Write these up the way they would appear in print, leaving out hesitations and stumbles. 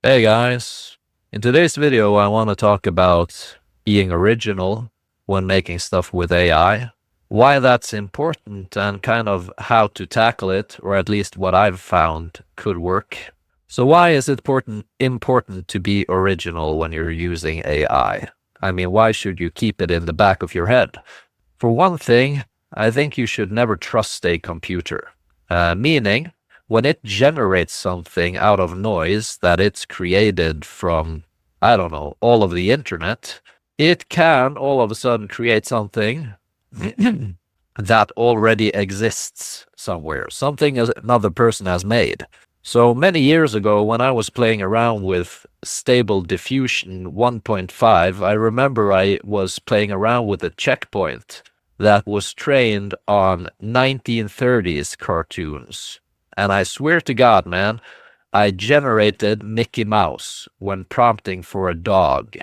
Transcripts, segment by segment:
Hey guys, in today's video I want to talk about being original when making stuff with AI, why that's important and kind of how to tackle it, or at least what I've found could work. So why is it important to be original when you're using AI? I mean, why should you keep it in the back of your head? For one thing, I think you should never trust a computer, meaning when it generates something out of noise that it's created from, I don't know, all of the internet, it can all of a sudden create something that already exists somewhere, something another person has made. So many years ago, when I was playing around with Stable Diffusion 1.5, I remember I was playing around with a checkpoint that was trained on 1930s cartoons. And I swear to God, man, I generated Mickey Mouse when prompting for a dog.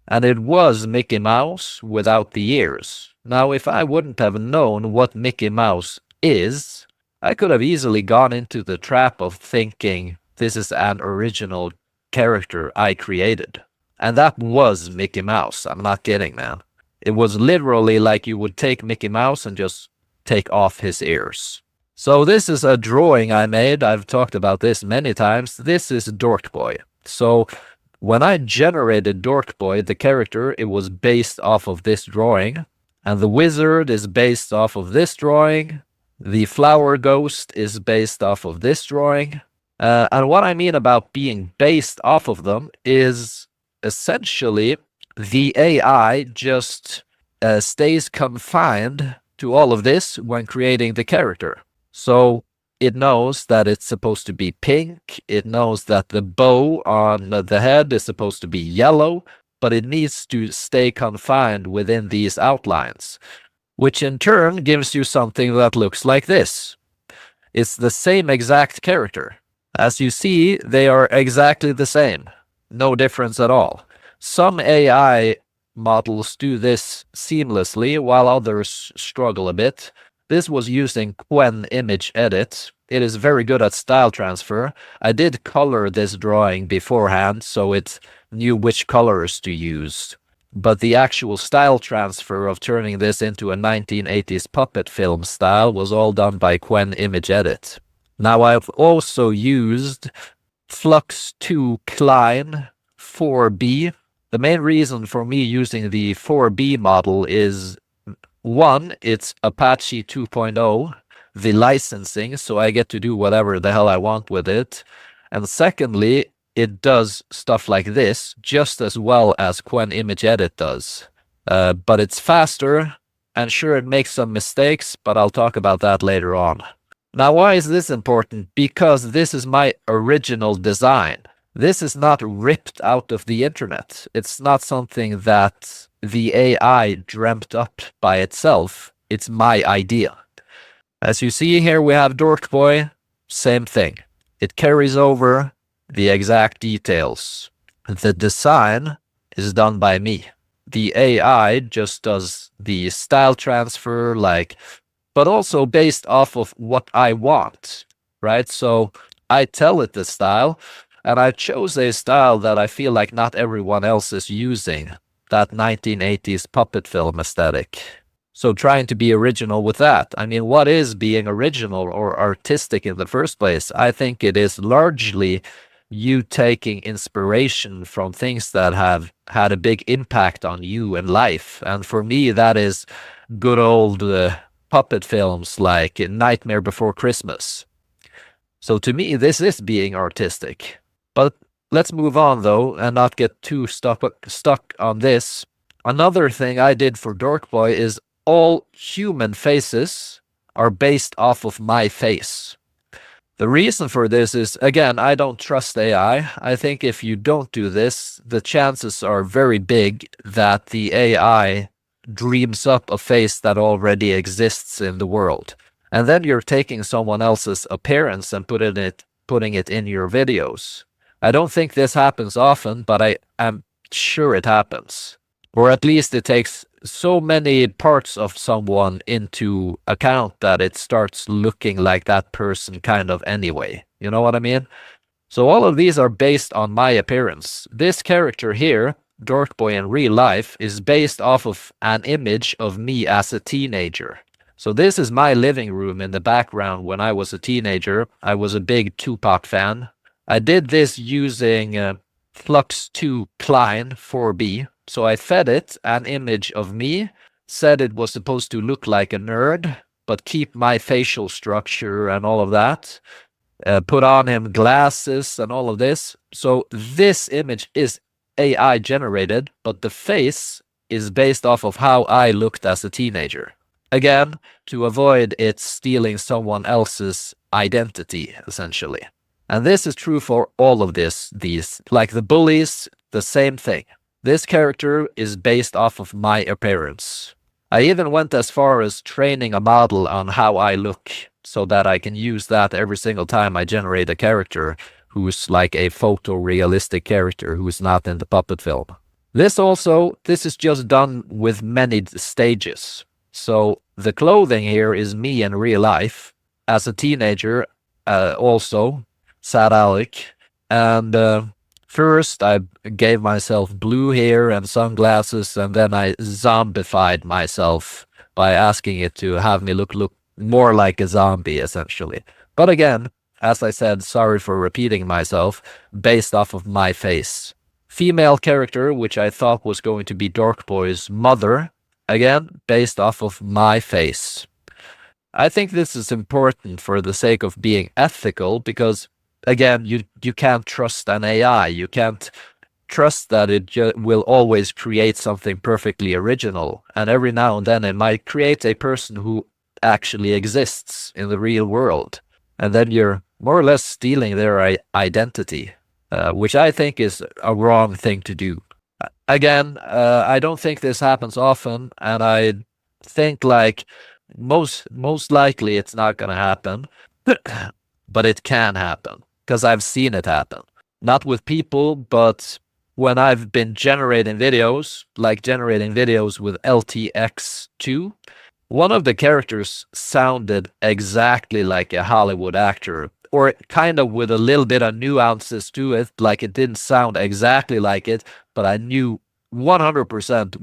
And it was Mickey Mouse without the ears. Now, if I wouldn't have known what Mickey Mouse is, I could have easily gone into the trap of thinking this is an original character I created. And that was Mickey Mouse. I'm not kidding, man. It was literally like you would take Mickey Mouse and just take off his ears. So this is a drawing I made. I've talked about this many times. This is Dork Boy. So when I generated Dork Boy, the character, it was based off of this drawing. And the wizard is based off of this drawing. The flower ghost is based off of this drawing. And what I mean about being based off of them is essentially the AI just stays confined to all of this when creating the character. So it knows that it's supposed to be pink. It knows that the bow on the head is supposed to be yellow, but it needs to stay confined within these outlines, which in turn gives you something that looks like this. It's the same exact character. As you see, they are exactly the same. No difference at all. Some AI models do this seamlessly, while others struggle a bit. This was using Qwen Image edit. It is very good at style transfer. I did color this drawing beforehand, so it knew which colors to use. But the actual style transfer of turning this into a 1980s puppet film style was all done by Qwen Image edit. Now I've also used Flux 2 Klein 4B. The main reason for me using the 4B model is, one, it's Apache 2.0, the licensing, so I get to do whatever the hell I want with it. And secondly, it does stuff like this just as well as Qwen Image Edit does. But it's faster, and sure, it makes some mistakes, but I'll talk about that later on. Now, why is this important? Because this is my original design. This is not ripped out of the internet. It's not something that the AI dreamt up by itself. It's my idea. As you see here, we have Dork Boy. Same thing. It carries over the exact details. The design is done by me. The AI just does the style transfer, but also based off of what I want, right? So I tell it the style, and I chose a style that I feel like not everyone else is using, that 1980s puppet film aesthetic. So trying to be original with that. I mean, what is being original or artistic in the first place? I think it is largely you taking inspiration from things that have had a big impact on you in life. And for me, that is good old puppet films like Nightmare Before Christmas. So to me, this is being artistic. But let's move on, though, and not get too stuck on this. Another thing I did for Dork Boy is all human faces are based off of my face. The reason for this is, again, I don't trust AI. I think if you don't do this, the chances are very big that the AI dreams up a face that already exists in the world. And then you're taking someone else's appearance and putting it in your videos. I don't think this happens often, but I am sure it happens. Or at least it takes so many parts of someone into account that it starts looking like that person kind of anyway. You know what I mean? So all of these are based on my appearance. This character here, Dork Boy in real life, is based off of an image of me as a teenager. So this is my living room in the background when I was a teenager. I was a big Tupac fan. I did this using Flux 2 Klein 4B. So I fed it an image of me, said it was supposed to look like a nerd, but keep my facial structure and all of that. Put on him glasses and all of this. So this image is AI generated, but the face is based off of how I looked as a teenager. Again, to avoid it stealing someone else's identity, essentially. And this is true for all of these, like the bullies, the same thing. This character is based off of my appearance. I even went as far as training a model on how I look so that I can use that every single time I generate a character who's like a photorealistic character who's not in the puppet film. This is just done with many stages. So the clothing here is me in real life as a teenager, also, sad Alec. And first I gave myself blue hair and sunglasses, and then I zombified myself by asking it to have me look more like a zombie, essentially. But again, as I said, sorry for repeating myself, based off of my face. Female character, which I thought was going to be Dork Boy's mother, again, based off of my face. I think this is important for the sake of being ethical, because again, you can't trust an AI. You can't trust that it will always create something perfectly original. And every now and then it might create a person who actually exists in the real world. And then you're more or less stealing their identity, which I think is a wrong thing to do. Again, I don't think this happens often, and I think like most likely it's not going to happen, but it can happen because I've seen it happen. Not with people, but when I've been generating videos, like generating videos with LTX2, one of the characters sounded exactly like a Hollywood actor, or kind of with a little bit of nuances to it, like it didn't sound exactly like it, but I knew 100%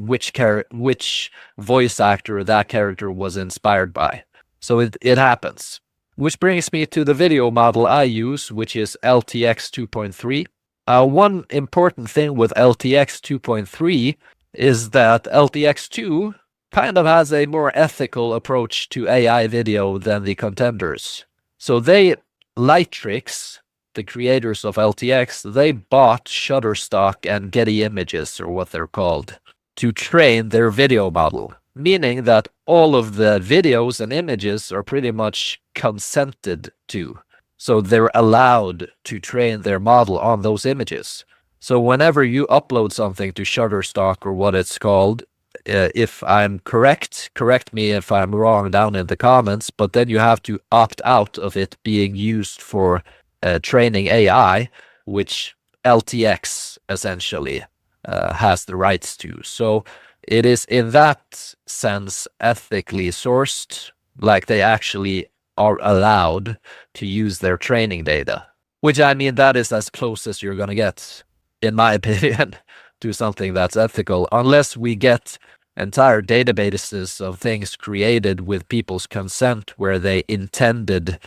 which voice actor that character was inspired by. So it happens. Which brings me to the video model I use, which is LTX 2.3. One important thing with LTX 2.3 is that LTX 2 kind of has a more ethical approach to AI video than the contenders. So Lightrix, the creators of LTX, they bought Shutterstock and Getty Images, or what they're called, to train their video model, meaning that all of the videos and images are pretty much consented to. So they're allowed to train their model on those images. So whenever you upload something to Shutterstock, or what it's called, if I'm correct me if I'm wrong down in the comments, but then you have to opt out of it being used for training AI, which LTX essentially has the rights to. So it is in that sense ethically sourced, like they actually are allowed to use their training data, which I mean, that is as close as you're going to get, in my opinion, to something that's ethical, unless we get entire databases of things created with people's consent where they intended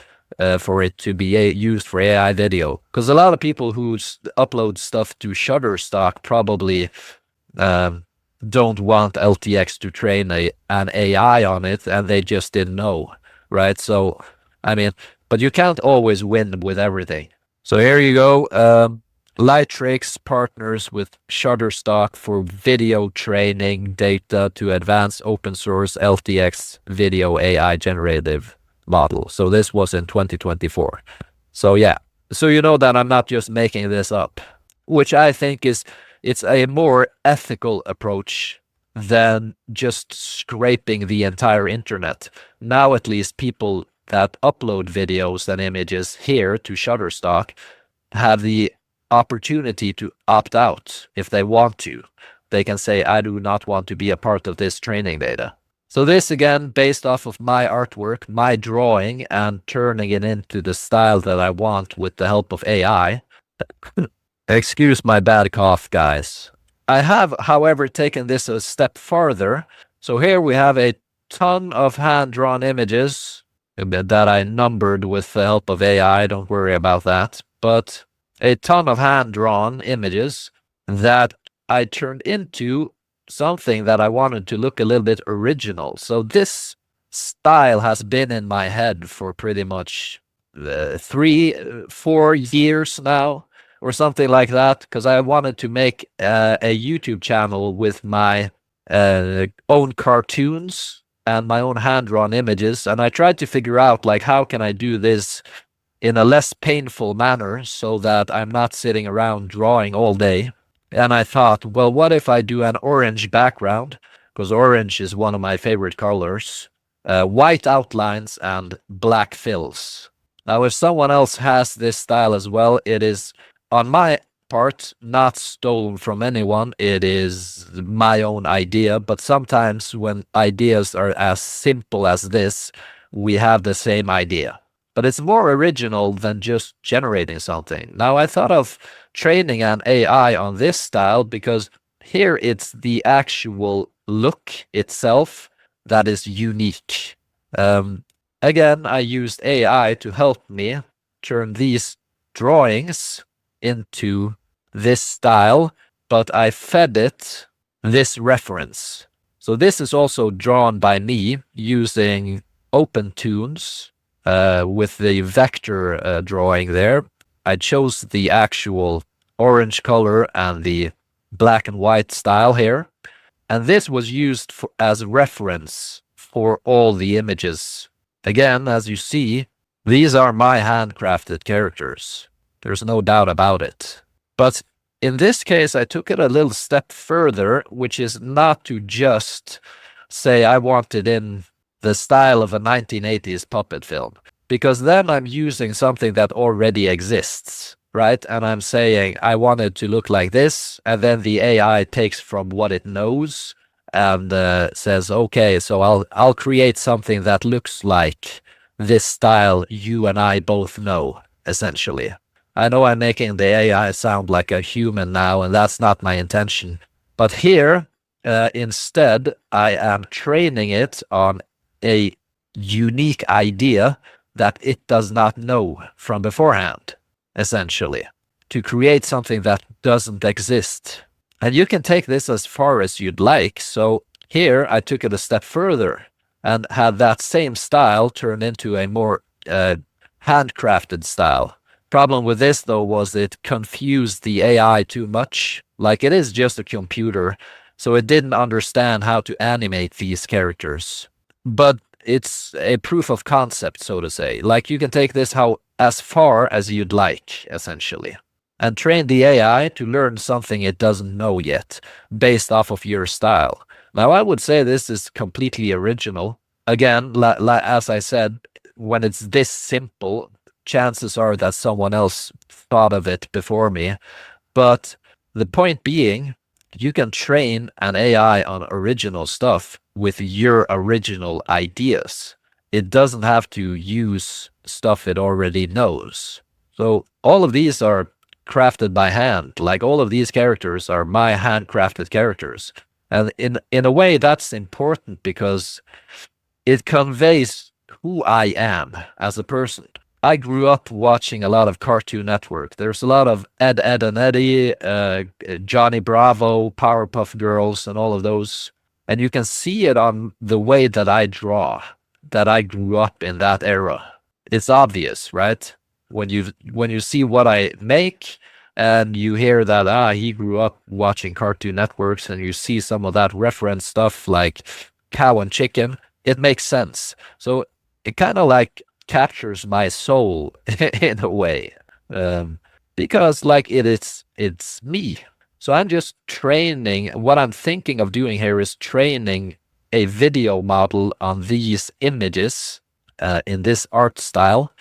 for it to be used for AI video. Because a lot of people who upload stuff to Shutterstock probably don't want LTX to train an AI on it, and they just didn't know, right? So, I mean, but you can't always win with everything. So here you go. Lightrix partners with Shutterstock for video training data to advance open source LTX video AI generative model. So this was in 2024. So yeah, so you know that I'm not just making this up, which I think it's a more ethical approach than just scraping the entire internet. Now at least people that upload videos and images here to Shutterstock have the opportunity to opt out if they want to. They can say, I do not want to be a part of this training data. So this, again, based off of my artwork, my drawing, and turning it into the style that I want with the help of AI. Excuse my bad cough, guys. I have, however, taken this a step farther. So here we have a ton of hand-drawn images that I numbered with the help of AI. Don't worry about that. But a ton of hand-drawn images that I turned into something that I wanted to look a little bit original. So this style has been in my head for pretty much 4 years now, or something like that, because I wanted to make a YouTube channel with my own cartoons and my own hand-drawn images, and I tried to figure out, like, how can I do this in a less painful manner so that I'm not sitting around drawing all day. And I thought, well, what if I do an orange background? Because orange is one of my favorite colors. White outlines and black fills. Now, if someone else has this style as well, it is, on my part, not stolen from anyone. It is my own idea. But sometimes when ideas are as simple as this, we have the same idea. But it's more original than just generating something. Now, I thought of training an AI on this style because here it's the actual look itself that is unique. Again, I used AI to help me turn these drawings into this style, but I fed it this reference. So this is also drawn by me using OpenToons with the vector drawing there. I chose the actual orange color and the black and white style here. And this was used as reference for all the images. Again, as you see, these are my handcrafted characters. There's no doubt about it. But in this case, I took it a little step further, which is not to just say I want it in the style of a 1980s puppet film, because then I'm using something that already exists, right? And I'm saying I want it to look like this, and then the AI takes from what it knows and says, okay, so I'll create something that looks like this style you and I both know, essentially. I know I'm making the AI sound like a human now, and that's not my intention. But here, instead, I am training it on a unique idea that it does not know from beforehand, essentially, to create something that doesn't exist. And you can take this as far as you'd like. So here I took it a step further and had that same style turn into a more handcrafted style. Problem with this, though, was it confused the AI too much. Like, it is just a computer, so it didn't understand how to animate these characters. But it's a proof of concept, so to say. Like, you can take this as far as you'd like, essentially, and train the AI to learn something it doesn't know yet, based off of your style. Now, I would say this is completely original. Again, as I said, when it's this simple, chances are that someone else thought of it before me. But the point being, you can train an AI on original stuff with your original ideas. It doesn't have to use stuff it already knows. So all of these are crafted by hand. Like, all of these characters are my handcrafted characters. And in a way, that's important because it conveys who I am as a person. I grew up watching a lot of Cartoon Network. There's a lot of Ed, Edd and Eddy, Johnny Bravo, Powerpuff Girls, and all of those. And you can see it on the way that I draw, that I grew up in that era. It's obvious, right? When you see what I make and you hear that, he grew up watching Cartoon Networks, and you see some of that reference stuff like Cow and Chicken, it makes sense. So it kind of like captures my soul in a way, because like it's me. So I'm just training. What I'm thinking of doing here is training a video model on these images in this art style,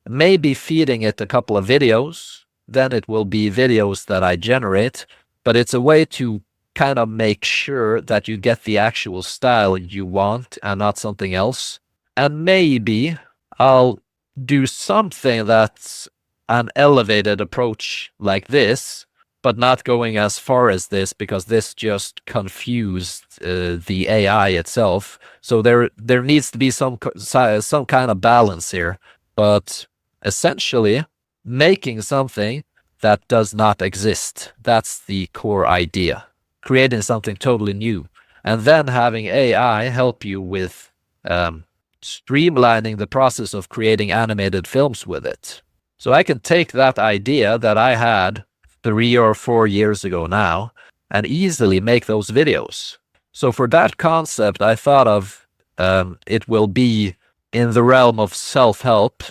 maybe feeding it a couple of videos. Then it will be videos that I generate, but it's a way to kind of make sure that you get the actual style you want and not something else. And maybe I'll do something that's an elevated approach like this, but not going as far as this, because this just confused the AI itself. So there needs to be some kind of balance here. But essentially, making something that does not exist, that's the core idea. Creating something totally new, and then having AI help you with streamlining the process of creating animated films with it. So I can take that idea that I had 3 or 4 years ago now and easily make those videos. So for that concept, I thought of it will be in the realm of self-help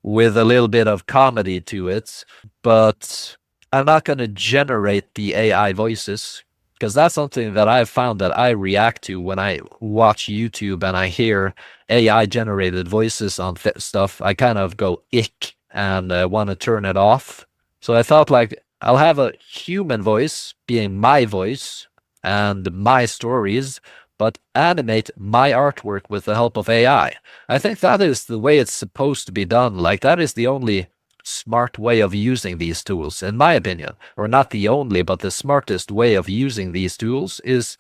with a little bit of comedy to it, but I'm not going to generate the AI voices, because that's something that I've found that I react to when I watch YouTube and I hear AI generated voices on stuff. I kind of go ick and want to turn it off. So I thought, like, I'll have a human voice being my voice and my stories, but animate my artwork with the help of AI. I think that is the way it's supposed to be done. Like, that is the only smart way of using these tools, in my opinion. Or not the only, but the smartest way of using these tools is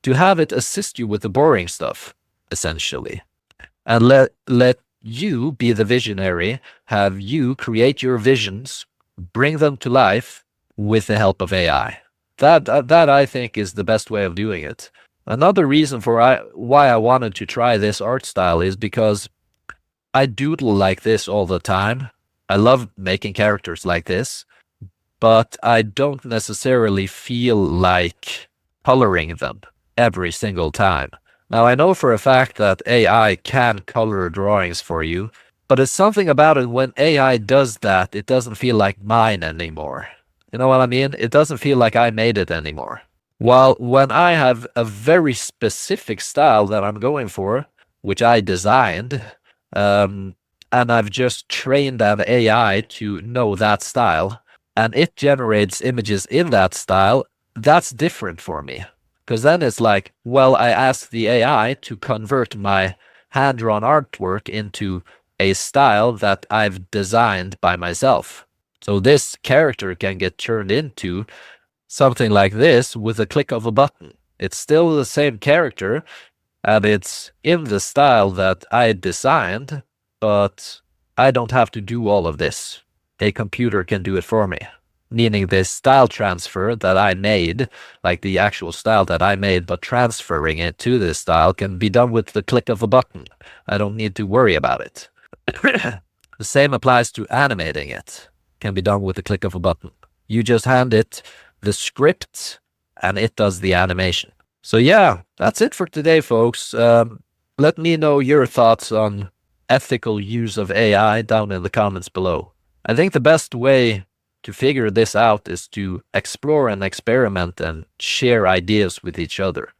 to have it assist you with the boring stuff, essentially. And let you be the visionary, have you create your visions, bring them to life with the help of AI. That I think is the best way of doing it. Another reason for why I wanted to try this art style is because I doodle like this all the time. I love making characters like this, but I don't necessarily feel like coloring them every single time. Now, I know for a fact that AI can color drawings for you, but it's something about it when AI does that, it doesn't feel like mine anymore. You know what I mean? It doesn't feel like I made it anymore. While when I have a very specific style that I'm going for, which I designed, and I've just trained an AI to know that style, and it generates images in that style, that's different for me. Because then it's like, well, I asked the AI to convert my hand-drawn artwork into a style that I've designed by myself. So this character can get turned into something like this with a click of a button. It's still the same character, and it's in the style that I designed, but I don't have to do all of this. A computer can do it for me. Meaning this style transfer that I made, like the actual style that I made, but transferring it to this style can be done with the click of a button. I don't need to worry about it. The same applies to animating it. Can be done with the click of a button. You just hand it the script and it does the animation. So yeah, that's it for today, folks. Let me know your thoughts on ethical use of AI down in the comments below. I think the best way to figure this out is to explore and experiment and share ideas with each other.